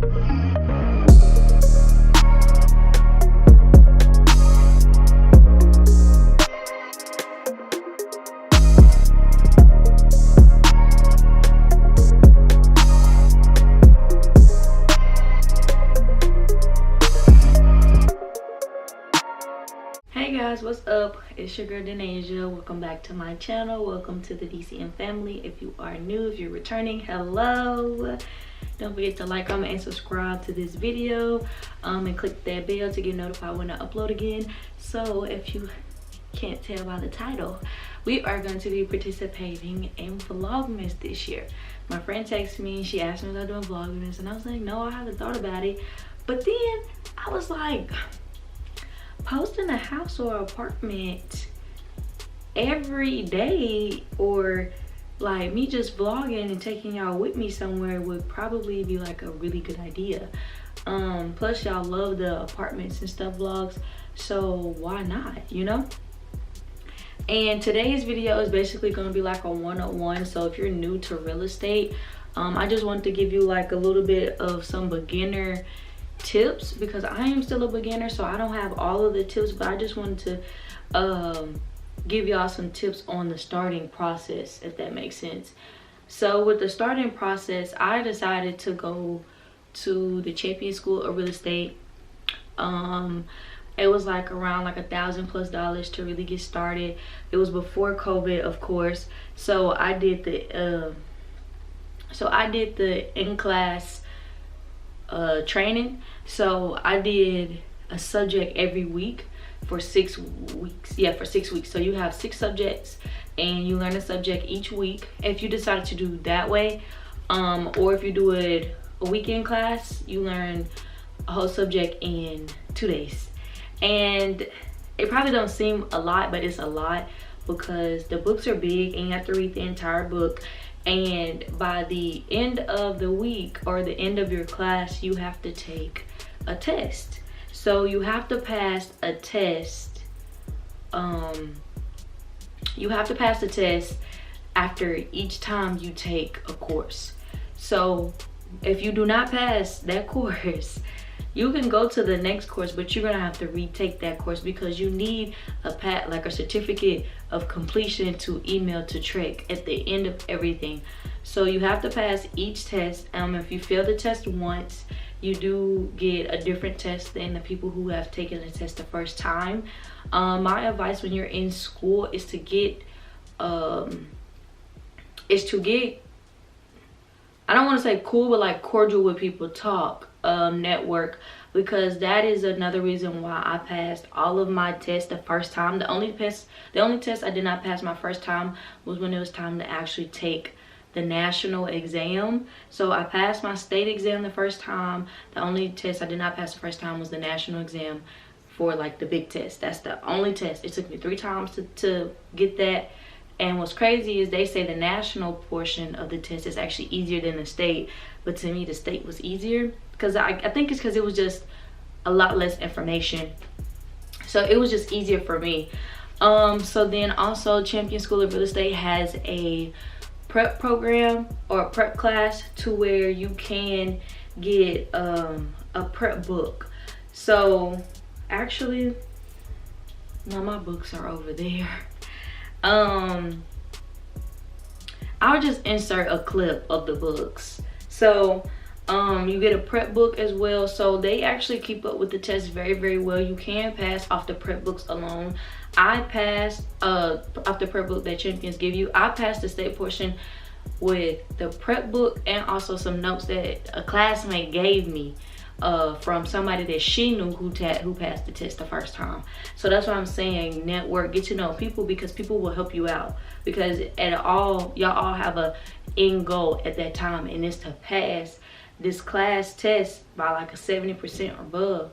Hey guys, what's up? It's your girl Denasia. Welcome back to my channel. Welcome to the DCM family. If you are new, if you're returning, hello. Don't forget to like, comment, and subscribe to this video, and click that bell to get notified when I upload again. So if you can't tell by the title, we are going to be participating in Vlogmas this year. My friend texted me, she asked me if I was doing Vlogmas, and I was like, no, I haven't thought about it. But then I was like, posting a house or apartment every day, or like me just vlogging and taking y'all with me somewhere, would probably be like a really good idea. Plus y'all love the apartments and stuff vlogs, so why not, you know? And today's video is basically going to be like a 101. So if you're new to real estate, I just wanted to give you like a little bit of some beginner tips, because I am still a beginner, so I don't have all of the tips, but I just wanted to give y'all some tips on the starting process, if that makes sense. So with the starting process, I decided to go to the Champion School of Real Estate. It was like around like $1,000+ to really get started. It was before COVID, of course, so I did the in-class training. So I did a subject every week for 6 weeks. Yeah, for 6 weeks. So you have 6 subjects and you learn a subject each week, if you decided to do that way. Or if you do it a weekend class, you learn a whole subject in 2 days. And it probably don't seem a lot, but it's a lot, because the books are big and you have to read the entire book. And by the end of the week or the end of your class, you have to take a test. So you have to pass a test. You have to pass the test after each time you take a course. So if you do not pass that course, you can go to the next course, but you're gonna have to retake that course, because you need a certificate of completion to email to Trek at the end of everything. So you have to pass each test. If you fail the test once, you do get a different test than the people who have taken the test the first time. My advice when you're in school is to get I don't want to say cool, but like cordial with people, talk, network, because that is another reason why I passed all of my tests the first time. The only test I did not pass my first time was when it was time to actually take the national exam. So I passed my state exam the first time. The only test I did not pass the first time was the national exam for like the big test. That's the only test. It took me 3 times to get that. And what's crazy is they say the national portion of the test is actually easier than the state, but to me the state was easier, because I think it's because it was just a lot less information, so it was just easier for me. So then also Champion School of Real Estate has a prep program or a prep class to where you can get a prep book. So actually, no, my books are over there. I'll just insert a clip of the books. So you get a prep book as well. So they actually keep up with the test very, very well. You can pass off the prep books alone. I passed off the prep book that Champions give you. I passed the state portion with the prep book and also some notes that a classmate gave me from somebody that she knew who passed the test the first time. So that's what I'm saying, network, get to know people, because people will help you out, because y'all all have a end goal at that time, and it's to pass this class test by like a 70% or above.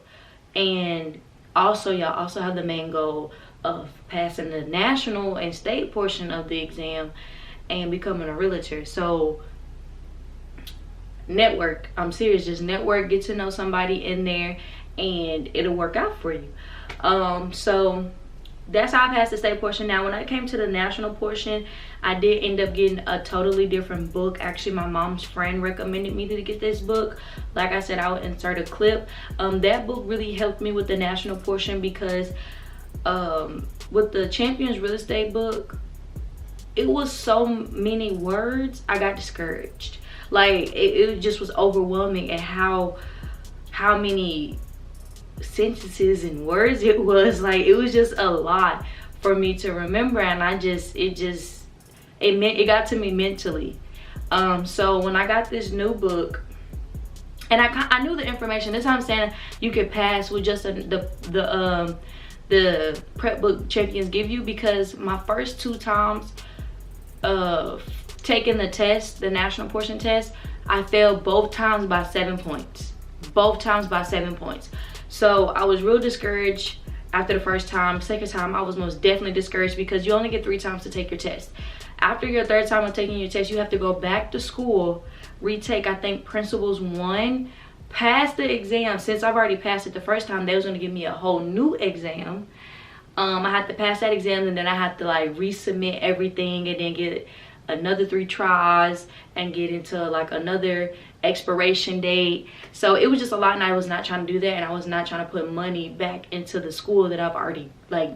And also y'all also have the main goal of passing the national and state portion of the exam and becoming a realtor. So network, I'm serious, just network, get to know somebody in there, and it'll work out for you. So that's how I passed the state portion. Now when I came to the national portion, I did end up getting a totally different book. Actually, my mom's friend recommended me to get this book. Like I said, I would insert a clip. That book really helped me with the national portion because with the Champions Real Estate book, it was so many words, I got discouraged. Like it just was overwhelming at how many sentences and words it was. Like it was just a lot for me to remember, and it got to me mentally. So when I got this new book, and I knew the information, that's how I'm saying you could pass with just the prep book Champions give you, because my first 2 times of taking the test, the national portion test, I failed both times by 7 points. Both times by 7 points. So I was real discouraged after the first time. Second time, I was most definitely discouraged because you only get 3 times to take your test. After your 3rd time of taking your test, you have to go back to school, retake, I think, Principles 1, pass the exam. Since I've already passed it the first time, they was going to give me a whole new exam. I had to pass that exam, and then I had to like resubmit everything and then get another 3 tries and get into like another expiration date. So it was just a lot, and I was not trying to do that, and I was not trying to put money back into the school that I've already like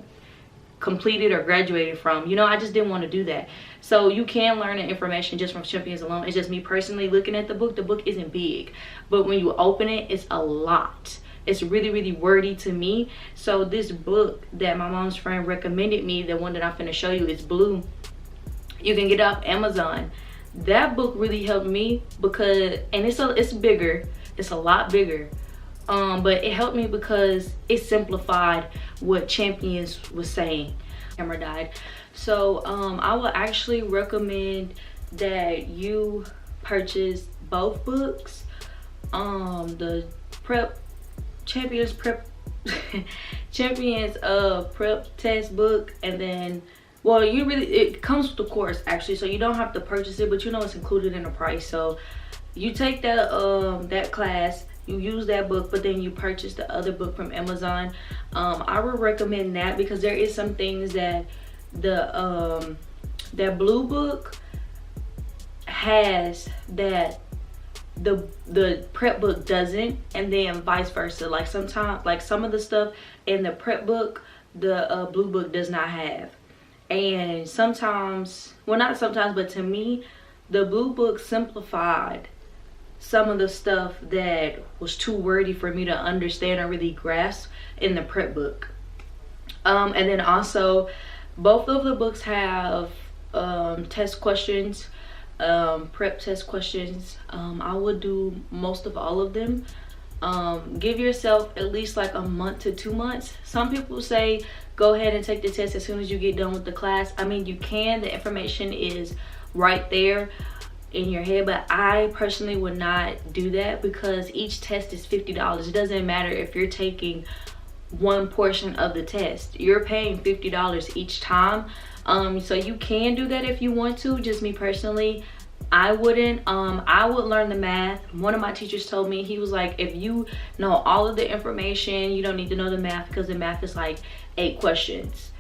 completed or graduated from. You know, I just didn't want to do that. So you can learn the information just from Champions alone. It's just me personally looking at the book. The book isn't big, but when you open it, it's a lot. It's really, really wordy to me. So this book that my mom's friend recommended me, the one that I'm finna show you, is blue. You can get it off Amazon. That book really helped me because, and it's bigger. It's a lot bigger. But it helped me because it simplified what Champions was saying. Camera died. So I would actually recommend that you purchase both books. The Champions prep test book, and then, well, it comes with the course actually, so you don't have to purchase it, but you know it's included in the price. So you take that class, you use that book, but then you purchase the other book from Amazon. I would recommend that because there is some things that that blue book has that the prep book doesn't, and then vice versa. Like sometimes, like some of the stuff in the prep book, the blue book does not have. And sometimes, well, not sometimes, but to me, the blue book simplified some of the stuff that was too wordy for me to understand or really grasp in the prep book. And then also, both of the books have test questions, prep test questions. I would do most of all of them. Give yourself at least like a month to 2 months. Some people say go ahead and take the test as soon as you get done with the class. I mean, you can, the information is right there in your head, but I personally would not do that because each test is $50. It doesn't matter if you're taking one portion of the test, you're paying $50 each time. So you can do that if you want to. Just me personally, I wouldn't. I would learn the math. One of my teachers told me, he was like, if you know all of the information, you don't need to know the math because the math is like 8 questions.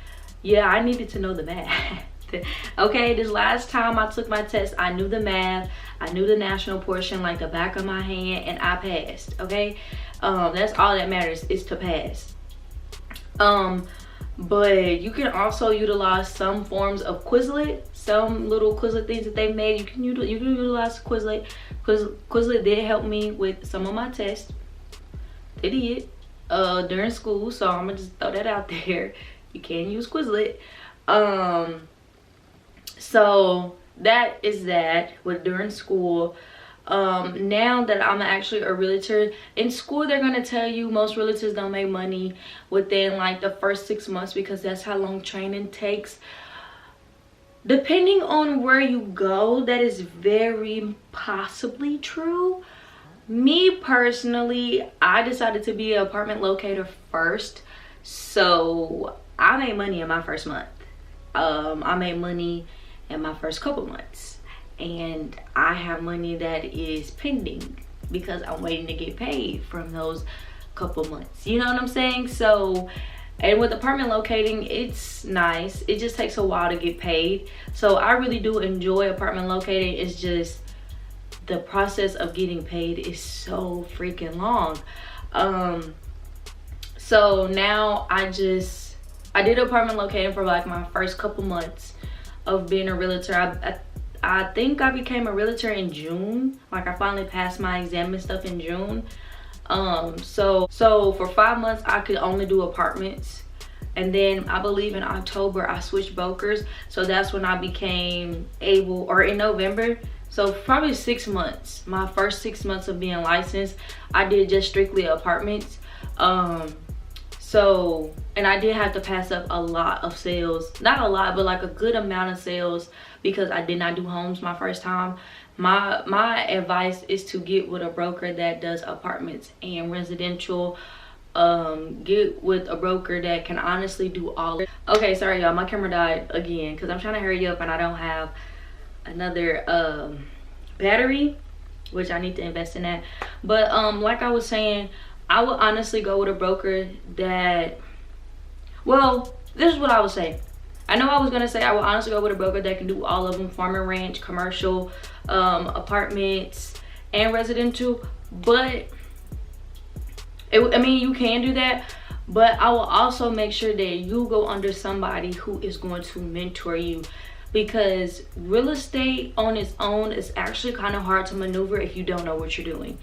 Yeah, I needed to know the math. Okay, this last time I took my test, I knew the math, I knew the national portion like the back of my hand, and I passed. Okay, that's all that matters, is to pass. But you can also utilize some forms of Quizlet, some little Quizlet things that they made. You can utilize Quizlet. Quizlet did help me with some of my tests. They did during school, so I'm gonna just throw that out there. You can use Quizlet. So that is that with during school. Now that I'm actually a realtor, in school they're gonna tell you most realtors don't make money within like the first 6 months because that's how long training takes. Depending on where you go, that is very possibly true. Me personally, I decided to be an apartment locator first, so I made money in my first month. I made money in my first couple months, and I have money that is pending because I'm waiting to get paid from those couple months. You know what I'm saying? So And with apartment locating, it's nice. It just takes a while to get paid. So I really do enjoy apartment locating. It's just the process of getting paid is so freaking long. So now I did apartment locating for like my first couple months of being a realtor. I think I became a realtor in June. Like I finally passed my exam and stuff in June. So for 5 months I could only do apartments, and then I believe in October I switched brokers, so that's when I became able, or in November, so probably 6 months, my first 6 months of being licensed, I did just strictly apartments. So, and I did have to pass up a lot of sales, not a lot, but like a good amount of sales, because I did not do homes my first time. My advice is to get with a broker that does apartments and residential. Get with a broker that can honestly do all. Okay, sorry y'all, my camera died again because I'm trying to hurry up and I don't have another battery, which I need to invest in that. But like I was saying, I would honestly go with a broker that, well, this is what I would say. I know I was gonna say I would honestly go with a broker that can do all of them: farm and ranch, commercial, apartments, and residential. But I mean, you can do that, but I will also make sure that you go under somebody who is going to mentor you, because real estate on its own is actually kind of hard to maneuver if you don't know what you're doing.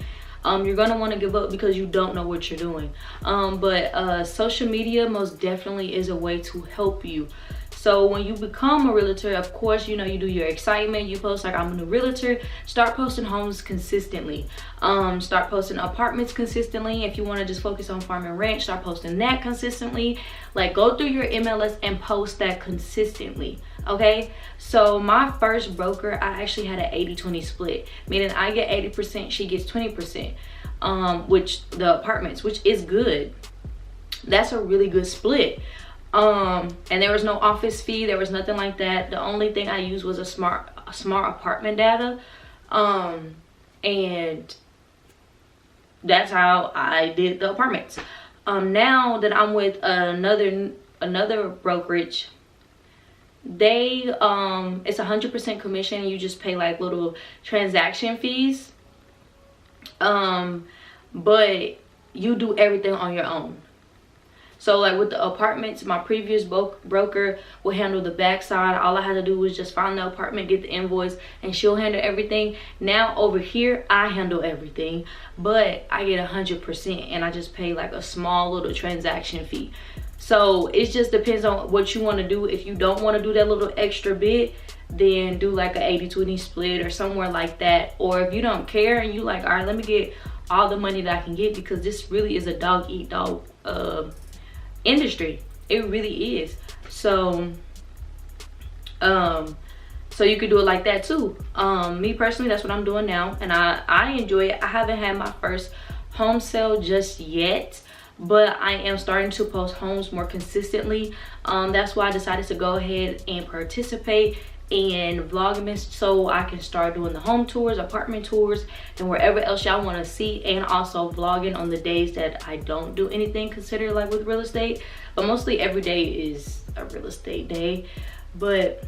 You're gonna want to give up because you don't know what you're doing. But social media most definitely is a way to help you. So when you become a realtor, of course, you know, you do your excitement, you post like, I'm a new realtor. Start posting homes consistently. Start posting apartments consistently. If you want to just focus on farm and ranch, start posting that consistently. Like, go through your MLS and post that consistently. Okay, so my first broker, I actually had an 80-20 split, meaning I get 80%, she gets 20%, which the apartments, which is good. That's a really good split. And there was no office fee, there was nothing like that. The only thing I used was a smart apartment data, and that's how I did the apartments. Now that I'm with another brokerage, they it's 100% commission. You just pay like little transaction fees, but you do everything on your own. So like with the apartments, my previous broker would handle the backside. All I had to do was just find the apartment, get the invoice, and she'll handle everything. Now over here, I handle everything, but I get 100%, and I just pay like a small little transaction fee. So it just depends on what you want to do. If you don't want to do that little extra bit, then do like an 80-20 split or somewhere like that. Or if you don't care and you like, all right, let me get all the money that I can get, because this really is a dog eat dog industry. It really is. So so you could do it like that too. Me personally, that's what I'm doing now, and I enjoy it. I haven't had my first home sale just yet, but I am starting to post homes more consistently. That's why I decided to go ahead and participate in Vlogmas, so I can start doing the home tours, apartment tours, and wherever else y'all want to see, and also vlogging on the days that I don't do anything considered like with real estate. But mostly every day is a real estate day. But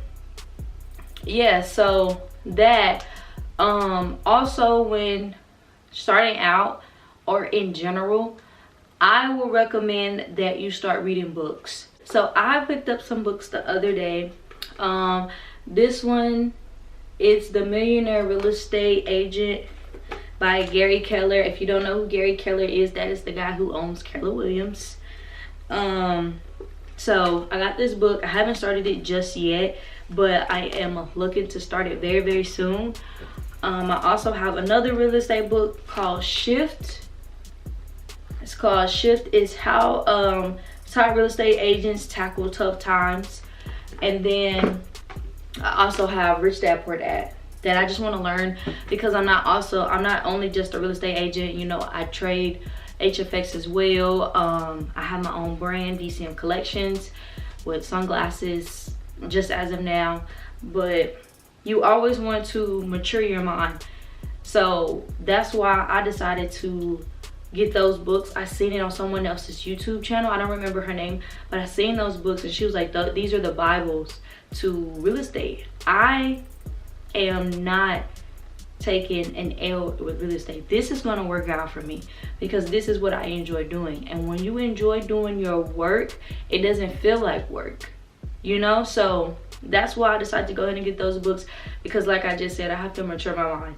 yeah, so that also when starting out or in general, I will recommend that you start reading books. So I picked up some books the other day. This one is The Millionaire Real Estate Agent by Gary Keller. If you don't know who Gary Keller is, that is the guy who owns Keller Williams. So I got this book. I haven't started it just yet, but I am looking to start it very, very soon. I also have another real estate book called Shift. It's called Shift. It's how top real estate agents tackle tough times. And then I also have Rich Dad Poor Dad, that I just want to learn, because I'm not only just a real estate agent. You know, I trade HFX as well. I have my own brand, DCM Collections, with sunglasses just as of now. But you always want to mature your mind, so that's why I decided to get those books. I seen it on someone else's YouTube channel. I don't remember her name, but I seen those books and she was like, these are the Bibles to real estate. I am not taking an L with real estate. This is gonna work out for me because this is what I enjoy doing. And when you enjoy doing your work, it doesn't feel like work, you know? So that's why I decided to go ahead and get those books, because like I just said, I have to mature my mind.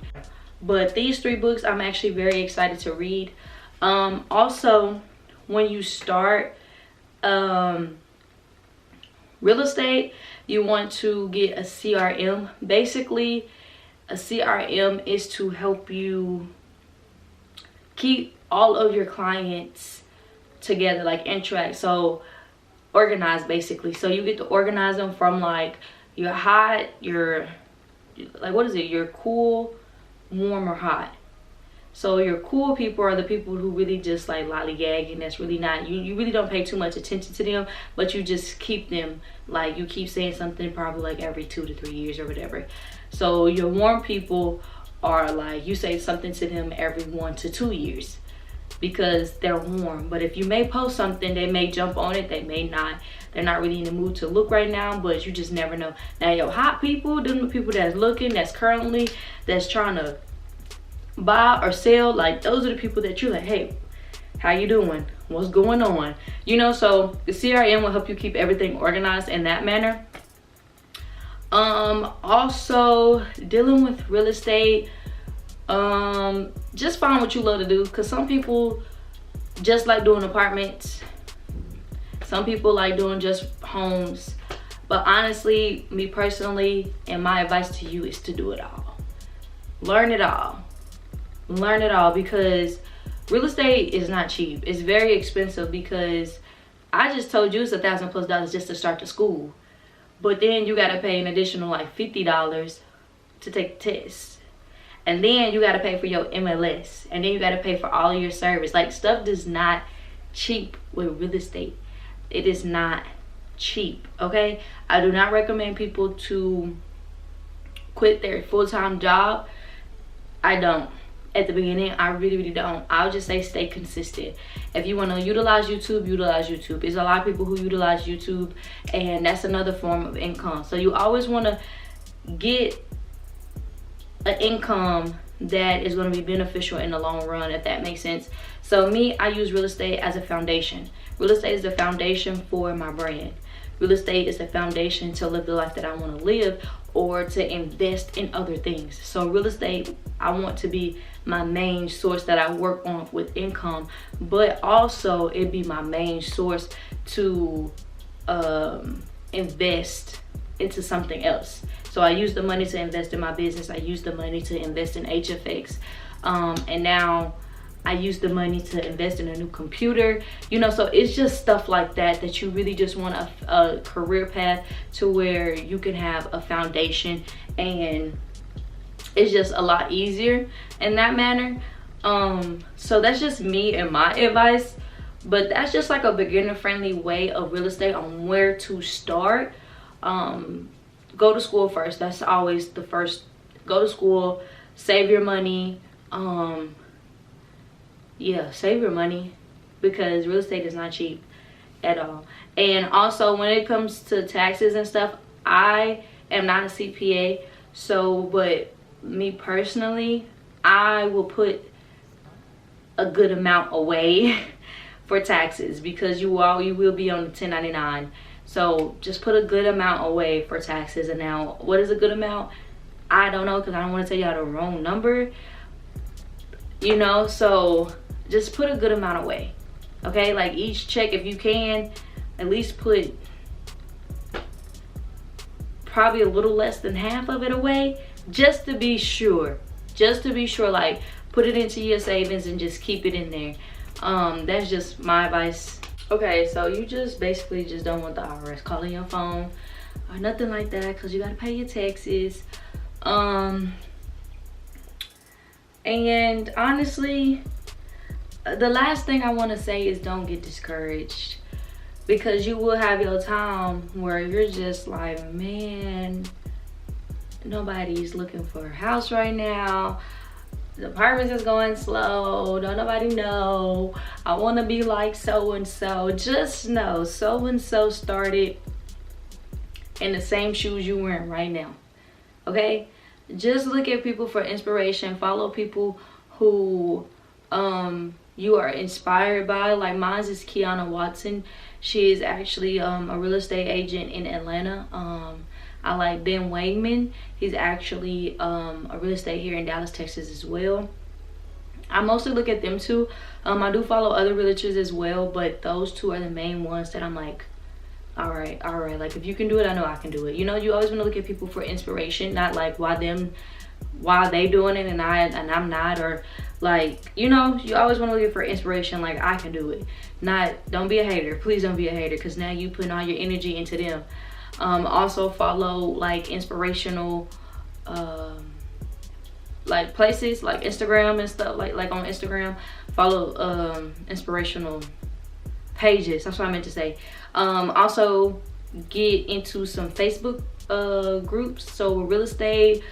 But these 3 books I'm actually very excited to read. Also, when you start real estate, you want to get a CRM. Basically, a CRM is to help you keep all of your clients together, like interact, so organized basically. So you get to organize them from like your hot, your like, what is it, your cool, warm, or hot. So your cool people are the people who really just like lollygag, and that's really not, you really don't pay too much attention to them, but you just keep them, like you keep saying something probably like every 2 to 3 years or whatever. So your warm people are like, you say something to them every 1 to 2 years because they're warm. But if you may post something, they may jump on it, they may not. They're not really in the mood to look right now, but you just never know. Now your hot people, them the people that's looking, that's currently, that's trying to buy or sell, like those are the people that you're like, hey, how you doing, what's going on, you know? So the CRM will help you keep everything organized in that manner. Also dealing with real estate, just find what you love to do, because some people just like doing apartments, some people like doing just homes, but honestly, me personally, and my advice to you is to do it all. Learn it all, because real estate is not cheap. It's very expensive, because I just told you it's $1,000+ just to start the school, but then you got to pay an additional like $50 to take the test, and then you got to pay for your MLS, and then you got to pay for all of your service. Like, stuff is not cheap with real estate. It is not cheap, okay? I do not recommend people to quit their full-time job. I don't. At the beginning, I really don't. I'll just say stay consistent. If you want to utilize YouTube, utilize YouTube. There's a lot of people who utilize YouTube, and that's another form of income. So you always want to get an income that is going to be beneficial in the long run, if that makes sense. So me, I use real estate as a foundation. Real estate is the foundation for my brand. Real estate is the foundation to live the life that I want to live, or to invest in other things. So real estate, I want to be my main source that I work on with income, but also it be my main source to invest into something else. So I use the money to invest in my business. I use the money to invest in HFX, and now I use the money to invest in a new computer, you know. So it's just stuff like that that you really just want a career path to where you can have a foundation, and it's just a lot easier in that manner. So that's just me and my advice, but that's just like a beginner friendly way of real estate on where to start. Go to school first. That's always the first. Go to school, save your money. Yeah, save your money, because real estate is not cheap at all. And also, when it comes to taxes and stuff, I am not a CPA, so, but me personally, I will put a good amount away for taxes, because you will be on the 1099. So just put a good amount away for taxes. And now, what is a good amount? I don't know, because I don't want to tell y'all the wrong number, you know. So just put a good amount away, okay? Like each check, if you can, at least put probably a little less than half of it away, just to be sure. Like, put it into your savings and just keep it in there. That's just my advice. Okay, so you just basically just don't want the IRS calling your phone or nothing like that, because you got to pay your taxes. And honestly, the last thing I want to say is don't get discouraged, because you will have your time where you're just like, man, nobody's looking for a house right now. the apartments is going slow, don't nobody know, I want to be like so and so. Just know so and so started in the same shoes you wearing right now. Okay, just look at people for inspiration. Follow people who you are inspired by. Like mine is Kiana Watson. She is actually a real estate agent in Atlanta. I like Ben Wegman. He's actually a real estate here in Dallas, Texas as well. I mostly look at them two. I do follow other realtors as well, but those two are the main ones that I'm like, all right, like if you can do it, I know I can do it. You know, you always want to look at people for inspiration, not like why they doing it and I'm not, or like, you know, you always want to look for inspiration, like I can do it. Not, don't be a hater. Please don't be a hater, because now you putting all your energy into them. Also follow like inspirational like places like Instagram and stuff, like on Instagram follow inspirational pages. That's what I meant to say. Also get into some Facebook groups. So with real estate,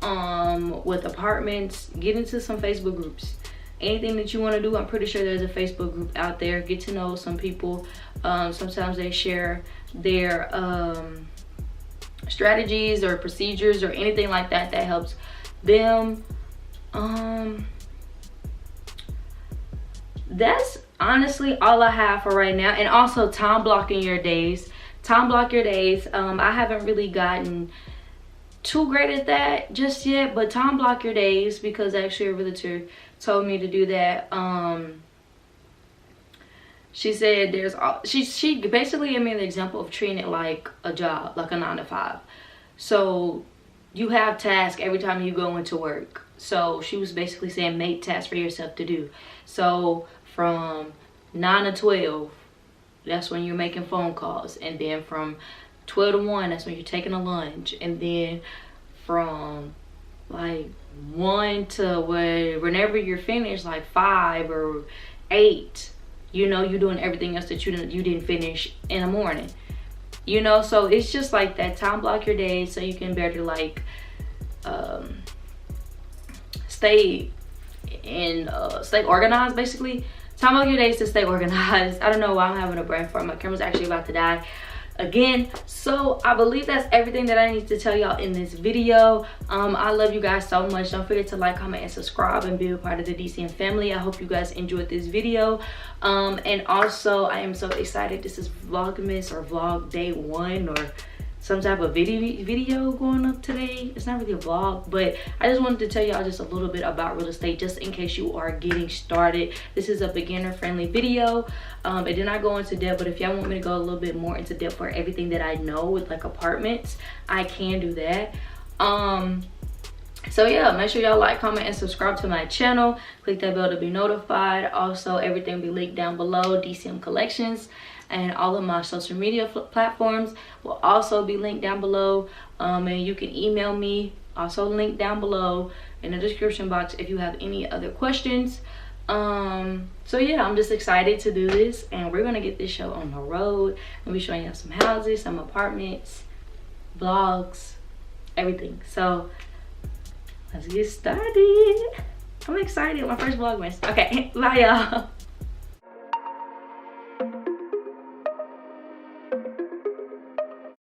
with apartments, get into some Facebook groups. Anything that you want to do, I'm pretty sure there's a Facebook group out there. Get to know some people. Sometimes they share their strategies or procedures or anything like that that helps them. That's honestly all I have for right now. And also time blocking your days. Time block your days. I haven't really gotten too great at that just yet, but time block your days, because actually a realtor told me to do that. She said she basically gave me an example of treating it like a job, like a 9 to 5. So you have tasks every time you go into work. So she was basically saying make tasks for yourself to do. So from 9 to 12, that's when you're making phone calls, and then from 12 to 1, that's when you're taking a lunch, and then from like 1 to whenever you're finished, like 5 or 8, you know, you're doing everything else that you didn't finish in the morning, you know. So it's just like that. Time block your days so you can better like stay organized. Basically, time block your days to stay organized. I don't know why I'm having a brain fart. My camera's actually about to die again. So I believe that's everything that I need to tell y'all in this video. I love you guys so much. Don't forget to like, comment, and subscribe, and be a part of the DCM family. I hope you guys enjoyed this video. And also I am so excited. This is Vlogmas or vlog day 1 or some type of video going up today. It's not really a vlog, but I just wanted to tell y'all just a little bit about real estate, just in case you are getting started. This is a beginner friendly video. It did not go into depth, but if y'all want me to go a little bit more into depth for everything that I know with like apartments, I can do that. So yeah, make sure y'all like, comment, and subscribe to my channel. Click that bell to be notified. Also, everything will be linked down below. DCM Collections and all of my social media platforms will also be linked down below. And you can email me, also linked down below in the description box, if you have any other questions. So yeah, I'm just excited to do this, and we're gonna get this show on the road. I'll be showing y'all some houses, some apartments, vlogs, everything. So let's get started. I'm excited. My first Vlogmas. Okay, bye y'all.